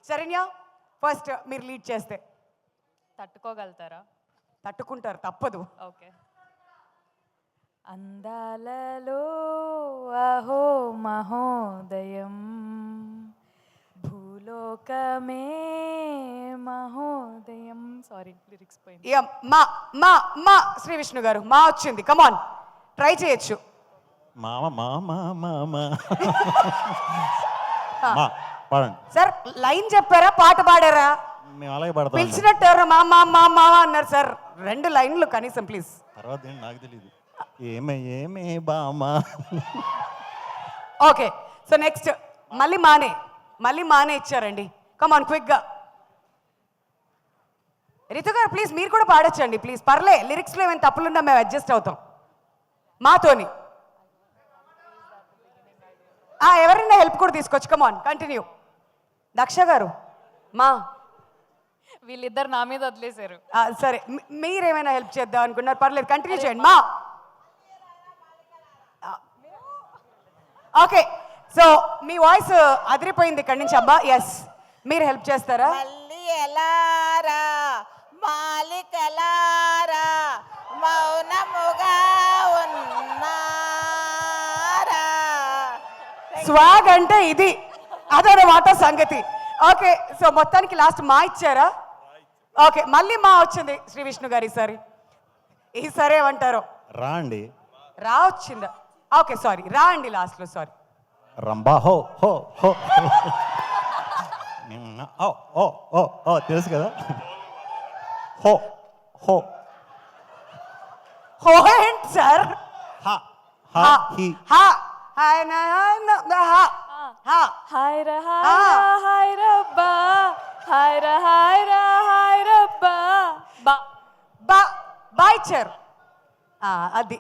Saranya first మీరు lead చేస్తే తట్టుకోగలుగుతారా? తట్టుకుంటారు, తప్పదు. ఓకే. అందాలలో అహో మహోదయం, భూలోకమే మహోదయం. సారీ లిరిక్స్ పోయింది. యా, మా మా మా శ్రీ విష్ణు గారు మా వచ్చింది, కమాన్ ట్రై చేయొచ్చు. మామ మామ మామ మా పాడండి. సార్ లైన్ చెప్పారా, పాట పాడారా? మేము అలాగే పాడతాం. పిలిచినట్టు ఎవరు మా మా మా మా అన్నారు సార్. 2 లైన్లు కనీసం ప్లీజ్. తర్వాత ఏంటి నాకు తెలియదు. ఏమే ఏమే బామా. ఓకే, సో నెక్స్ట్ మళ్ళీ మానే ఇచ్చారండి. కమాన్ క్విక్గా. రితు గారు ప్లీజ్ మీరు కూడా పాడొచ్చండి ప్లీజ్, పర్లే. లిరిక్స్లో ఏమైనా తప్పులున్నా మేము అడ్జస్ట్ అవుతాం మాతోని. ఎవరైనా హెల్ప్ కూడా తీసుకోవచ్చు. కమాన్ కంటిన్యూ. దక్ష గారు మా వీళ్ళిద్దరు నా మీద వదిలేశారు. సరే మీరేమైనా హెల్ప్ చేద్దాం అనుకున్నారు, పర్లేదు కంటిన్యూ చేయండి మా. ఓకే, సో మీ వాయిస్ అదిరిపోయింది ఇక్కడి నుంచి అబ్బా. ఎస్, మీరు హెల్ప్ చేస్తారా? మళ్ళీ ఎలారా మాలికలారా మౌనముగా ఉన్నారా. స్వాగ్ అంటే ఇది, అదనమాట సంగతి. ఓకే, సో మొత్తానికి లాస్ట్ మా ఇచ్చారా? ఓకే, మళ్ళీ మా వచ్చింది శ్రీ విష్ణు గారు ఈసారి ఏమంటారో. రా అండి. రా వచ్చిందా? ఓకే సారీ, రా అండి లాస్ట్లో. సారీ రంబా హో హో హో. ఓ ఓ ఓ ఓ తెలుసు కదా. హో హో హో ఏంటి సార్? హా హా హి. హాయ్ రా హాయ్ రబ్బా, హాయ్ రా హాయ్ రబ్బా. బా బా బా ఇచ్చారు. అది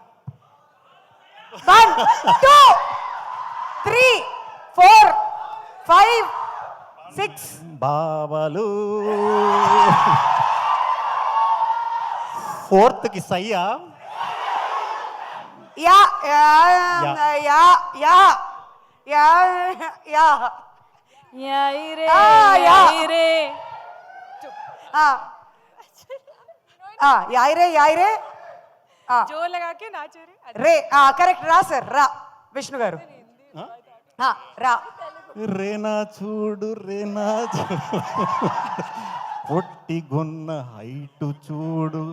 1 2 3 4 5 6. బావలు. ఫోర్త్కి సయ్యా. యా యా యా యా యా యా యాయిరే యా. యాయిరే. యాయిరే జో లగాకే నాచరే. రే. కరెక్ట్, రా సార్, రా విష్ణు గారు. రా. రేనా చూడు రేనా చూడు, పొట్టిగొన్న హైటు చూడు,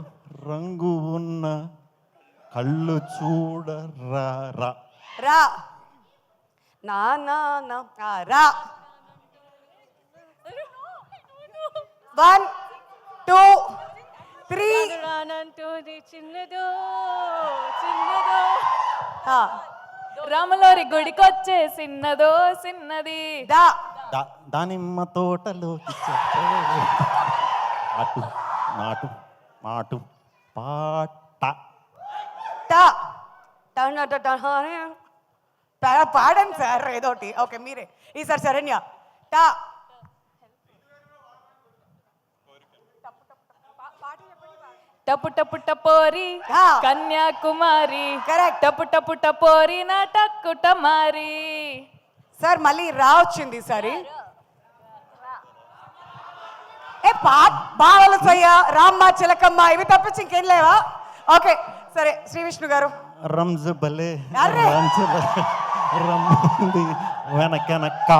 రంగు ఉన్న కళ్ళు చూడ రా రా. రా నా నా నా రా. 1 2 3. రానంటూది చిన్నదో చిన్నదో, రామలోరి గుడికొచ్చే చిన్నదో చిన్నది. దా దానిమ్మ తోటలో అటు నాటు మాటు పాట. పాడండి సార్ ఏదోటి. ఓకే మీరే ఈసారి. శరణ్య టా. టపు టపు టపోరి కన్యాకుమారి, కరెక్ట్. టపు టపు టపోరి నా టక్కుటమారి. సార్ మళ్ళీ రా వచ్చింది ఈసారి. బావల సయ్య, రామ్మ చిలకమ్మ ఇవి తప్పించి ఇంకేం లేవా? ఓకే సరే శ్రీ విష్ణు గారు. రంజు బలే అర్రే. రంజు బలే రమ్మంది వెనకనక్క.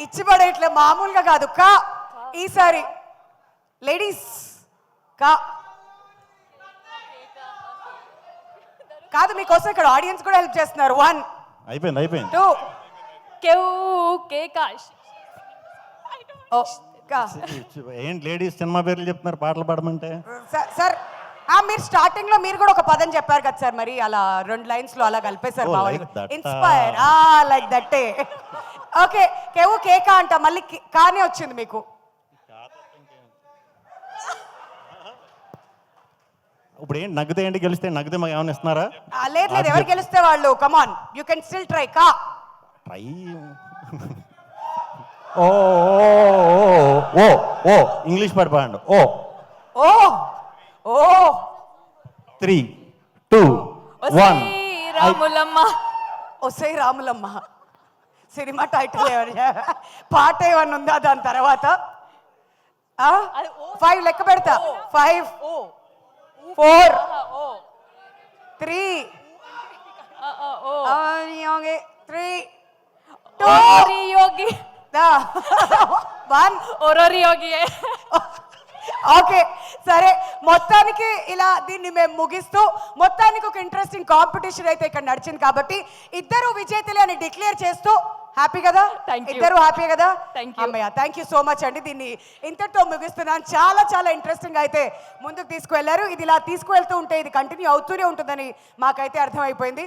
ఇచ్చి పడేట్లే మామూలుగా కాదు కా. ఈసారి లేడీస్ కా కాదు, మీకోసం ఇక్కడ ఆడియన్స్ కూడా హెల్ప్ చేస్తున్నారు. 1 అయిపోయింది 2 కేవ్ కేకాష్. ఏంటి లేడీస్ సినిమా పేర్లు చెప్తున్నారు పాటలు పాడమంటే. సార్ మీరు స్టార్టింగ్ లో మీరు కూడా ఒక పదం చెప్పారు కదా సార్, మరి అలా 2 లైన్స్ లో అలా కలిపేశారు. Oh, like that. Inspire like దట్టే. ఓకే, కేవు కేకా అంట, మళ్ళీ కానే వచ్చింది మీకు. ఇప్పుడు ఏంటి నగ్గితే ఏంటి గెలిస్తే నగ్గితే మాకు ఏమైనా ఇస్తున్నారా? లేదు లేదు, ఎవరు గెలిస్తే వాళ్ళు. Come on you can still try. కా ట్రై. ఓ ఓ ఓ ఇంగ్లీష్ పాట పాడండి. ఓ ఓ ఓ 3 2 1. రాములమ్మ. ఒసై రాములమ్మ. సినిమా టైటిల్ ఏమన్నా పాట ఏమన్నా ఉందా దాని తర్వాత 5 లెక్క పెడతా 5 4 3 3 2 ఓరోరి యోగి 1 ఓరోరి యోగి ఓకే సరే మొత్తానికి ఇలా దీన్ని మేము ముగిస్తూ మొత్తానికి ఒక ఇంట్రెస్టింగ్ కాంపిటీషన్ అయితే ఇక్కడ నడిచింది కాబట్టి ఇద్దరు విజేతలే అని డిక్లేర్ చేస్తూ హ్యాపీ కదా Thank you. ఇద్దరు హ్యాపీ కదా Thank you. అమ్మయ్య థ్యాంక్ యూ సో మచ్ అండి దీన్ని ఇంతటితో ముగిస్తున్నాను చాలా చాలా ఇంట్రెస్టింగ్ అయితే ముందుకు తీసుకువెళ్ళారు ఇది ఇలా తీసుకువెళ్తూ ఉంటే ఇది కంటిన్యూ అవుతూనే ఉంటుందని మాకైతే అర్థమైపోయింది